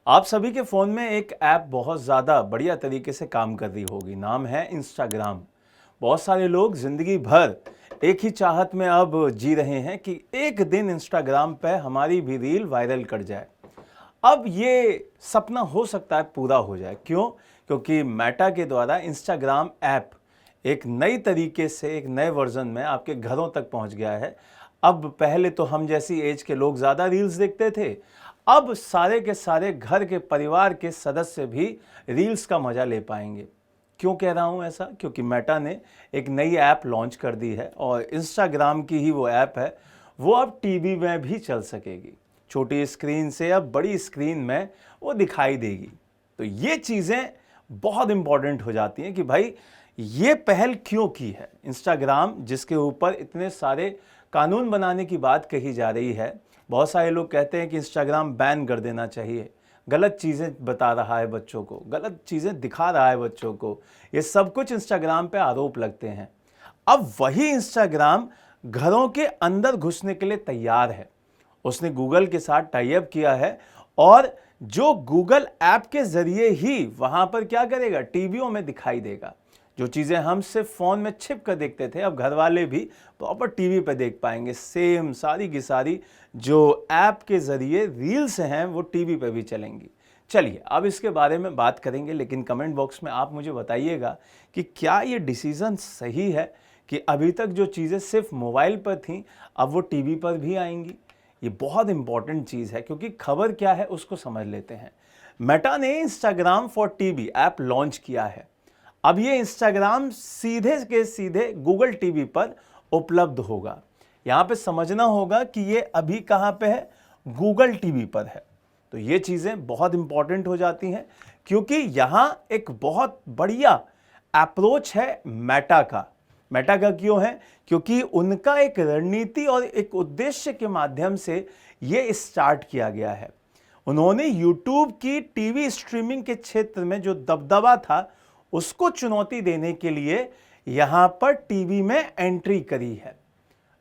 आप सभी के फ़ोन में एक ऐप बहुत ज़्यादा बढ़िया तरीके से काम कर रही होगी, नाम है इंस्टाग्राम। बहुत सारे लोग ज़िंदगी भर एक ही चाहत में अब जी रहे हैं कि एक दिन इंस्टाग्राम पे हमारी भी रील वायरल कर जाए। अब ये सपना हो सकता है पूरा हो जाए। क्यों? क्योंकि मेटा के द्वारा इंस्टाग्राम ऐप एक नई तरीके से एक नए वर्जन में आपके घरों तक पहुंच गया है। अब पहले तो हम जैसी एज के लोग ज़्यादा रील्स देखते थे, अब सारे के सारे घर के परिवार के सदस्य भी रील्स का मज़ा ले पाएंगे। क्यों कह रहा हूँ ऐसा? क्योंकि मेटा ने एक नई ऐप लॉन्च कर दी है और इंस्टाग्राम की ही वो ऐप है, वो अब टीवी में भी चल सकेगी। छोटी स्क्रीन से अब बड़ी स्क्रीन में वो दिखाई देगी। तो ये चीज़ें बहुत इंपॉर्टेंट हो जाती हैं कि भाई ये पहल क्यों की है इंस्टाग्राम, जिसके ऊपर इतने सारे कानून बनाने की बात कही जा रही है। बहुत सारे लोग कहते हैं कि इंस्टाग्राम बैन कर देना चाहिए, गलत चीज़ें बता रहा है बच्चों को, गलत चीज़ें दिखा रहा है बच्चों को, ये सब कुछ इंस्टाग्राम पे आरोप लगते हैं। अब वही इंस्टाग्राम घरों के अंदर घुसने के लिए तैयार है। उसने गूगल के साथ टाई अप किया है और जो गूगल ऐप के जरिए ही वहां पर क्या करेगा, टीवियों में दिखाई देगा। जो चीज़ें हम सिर्फ फ़ोन में छिप कर देखते थे, अब घर वाले भी प्रॉपर टीवी पे देख पाएंगे। सेम सारी की सारी जो ऐप के ज़रिए रील्स हैं वो टीवी पे भी चलेंगी। चलिए अब इसके बारे में बात करेंगे, लेकिन कमेंट बॉक्स में आप मुझे बताइएगा कि क्या ये डिसीज़न सही है कि अभी तक जो चीज़ें सिर्फ मोबाइल पर थीं अब वो टीवी पर भी आएंगी। ये बहुत इंपॉर्टेंट चीज़ है, क्योंकि खबर क्या है उसको समझ लेते हैं। मेटा ने Instagram for TV app launch किया है। अब ये इंस्टाग्राम सीधे के सीधे गूगल टीवी पर उपलब्ध होगा। यहाँ पे समझना होगा कि ये अभी कहाँ पे है, गूगल टीवी पर है। तो ये चीज़ें बहुत इंपॉर्टेंट हो जाती हैं, क्योंकि यहाँ एक बहुत बढ़िया अप्रोच है मेटा का। मेटा का क्यों है? क्योंकि उनका एक रणनीति और एक उद्देश्य के माध्यम से ये स्टार्ट किया गया है। उन्होंने यूट्यूब की टीवी स्ट्रीमिंग के क्षेत्र में जो दबदबा था उसको चुनौती देने के लिए यहां पर टीवी में एंट्री करी है।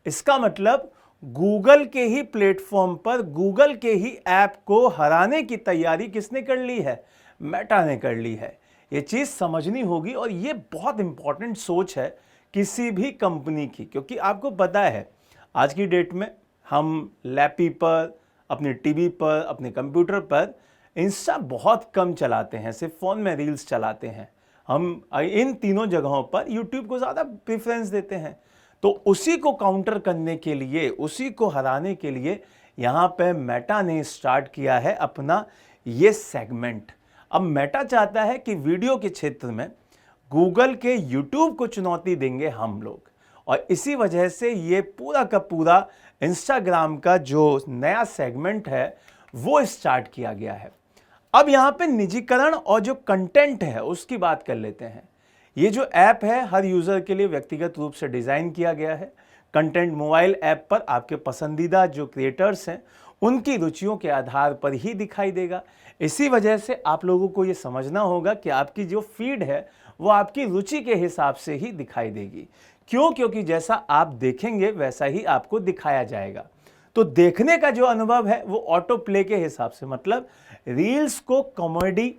इसका मतलब गूगल के ही प्लेटफॉर्म पर गूगल के ही ऐप को हराने की तैयारी किसने कर ली है? मेटा ने कर ली है। ये चीज समझनी होगी और ये बहुत इंपॉर्टेंट सोच है किसी भी कंपनी की, क्योंकि आपको पता है आज की डेट में हम लैपटॉप पर, अपने टीवी पर, अपने कंप्यूटर पर इंस्टा बहुत कम चलाते हैं, सिर्फ फ़ोन में रील्स चलाते हैं। हम इन तीनों जगहों पर यूट्यूब को ज़्यादा प्रेफरेंस देते हैं। तो उसी को काउंटर करने के लिए, उसी को हराने के लिए यहाँ पे मेटा ने स्टार्ट किया है अपना ये सेगमेंट। अब मेटा चाहता है कि वीडियो के क्षेत्र में गूगल के यूट्यूब को चुनौती देंगे हम लोग, और इसी वजह से ये पूरा का पूरा इंस्टाग्राम का जो नया सेगमेंट है वो स्टार्ट किया गया है। अब यहाँ पे निजीकरण और जो कंटेंट है उसकी बात कर लेते हैं। ये जो ऐप है हर यूज़र के लिए व्यक्तिगत रूप से डिज़ाइन किया गया है। कंटेंट मोबाइल ऐप पर आपके पसंदीदा जो क्रिएटर्स हैं उनकी रुचियों के आधार पर ही दिखाई देगा। इसी वजह से आप लोगों को ये समझना होगा कि आपकी जो फीड है वो आपकी रुचि के हिसाब से ही दिखाई देगी। क्यों? क्योंकि जैसा आप देखेंगे वैसा ही आपको दिखाया जाएगा। तो देखने का जो अनुभव है वो ऑटो प्ले के हिसाब से, मतलब रील्स को कॉमेडी,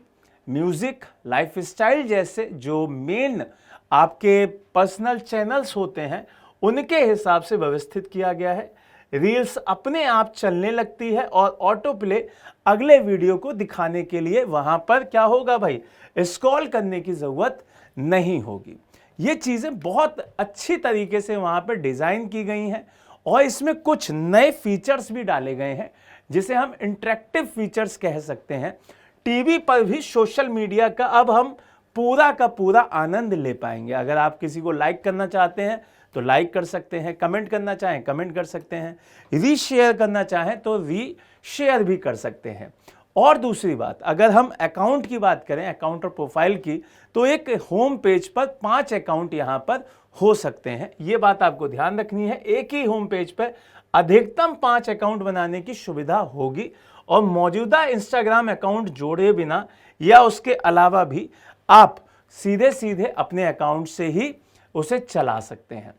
म्यूजिक, लाइफस्टाइल जैसे जो मेन आपके पर्सनल चैनल्स होते हैं उनके हिसाब से व्यवस्थित किया गया है। रील्स अपने आप चलने लगती है और ऑटो प्ले अगले वीडियो को दिखाने के लिए वहां पर क्या होगा भाई, स्क्रॉल करने की जरूरत नहीं होगी। ये चीजें बहुत अच्छी तरीके से वहां पर डिजाइन की गई हैं और इसमें कुछ नए फीचर्स भी डाले गए हैं जिसे हम इंटरेक्टिव फीचर्स कह सकते हैं। टीवी पर भी सोशल मीडिया का अब हम पूरा का पूरा आनंद ले पाएंगे। अगर आप किसी को लाइक करना चाहते हैं तो लाइक कर सकते हैं, कमेंट करना चाहें कमेंट कर सकते हैं, रीशेयर करना चाहें तो रीशेयर भी कर सकते हैं। और दूसरी बात, अगर हम अकाउंट की बात करें, अकाउंट और प्रोफाइल की, तो एक होम पेज पर 5 अकाउंट यहां पर हो सकते हैं। यह बात आपको ध्यान रखनी है। एक ही होम पेज पर अधिकतम 5 अकाउंट बनाने की सुविधा होगी और मौजूदा इंस्टाग्राम अकाउंट जोड़े बिना या उसके अलावा भी आप सीधे सीधे अपने अकाउंट से ही उसे चला सकते हैं।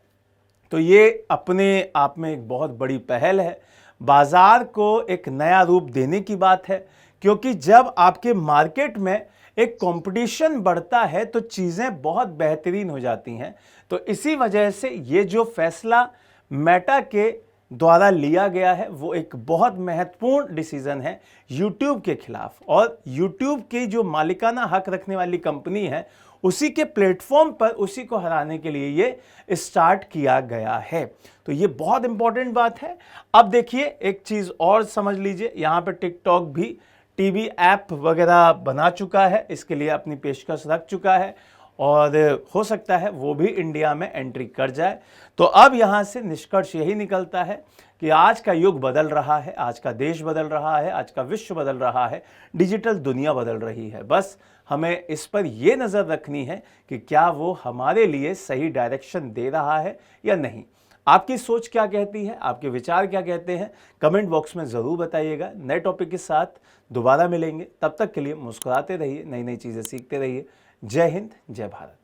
तो ये अपने आप में एक बहुत बड़ी पहल है, बाजार को एक नया रूप देने की बात है, क्योंकि जब आपके मार्केट में एक कंपटीशन बढ़ता है तो चीज़ें बहुत बेहतरीन हो जाती हैं। तो इसी वजह से ये जो फैसला मेटा के द्वारा लिया गया है वो एक बहुत महत्वपूर्ण डिसीजन है YouTube के खिलाफ, और YouTube की जो मालिकाना हक रखने वाली कंपनी है उसी के प्लेटफॉर्म पर उसी को हराने के लिए ये स्टार्ट किया गया है। तो ये बहुत इंपॉर्टेंट बात है। अब देखिए एक चीज़ और समझ लीजिए, यहाँ पे टिकटॉक भी टीवी ऐप वगैरह बना चुका है, इसके लिए अपनी पेशकश रख चुका है और हो सकता है वो भी इंडिया में एंट्री कर जाए। तो अब यहाँ से निष्कर्ष यही निकलता है कि आज का युग बदल रहा है, आज का देश बदल रहा है, आज का विश्व बदल रहा है, डिजिटल दुनिया बदल रही है। बस हमें इस पर यह नज़र रखनी है कि क्या वो हमारे लिए सही डायरेक्शन दे रहा है या नहीं। आपकी सोच क्या कहती है, आपके विचार क्या कहते हैं, कमेंट बॉक्स में ज़रूर बताइएगा। नए टॉपिक के साथ दोबारा मिलेंगे, तब तक के लिए मुस्कुराते रहिए, नई नई चीज़ें सीखते रहिए। जय हिंद, जय भारत।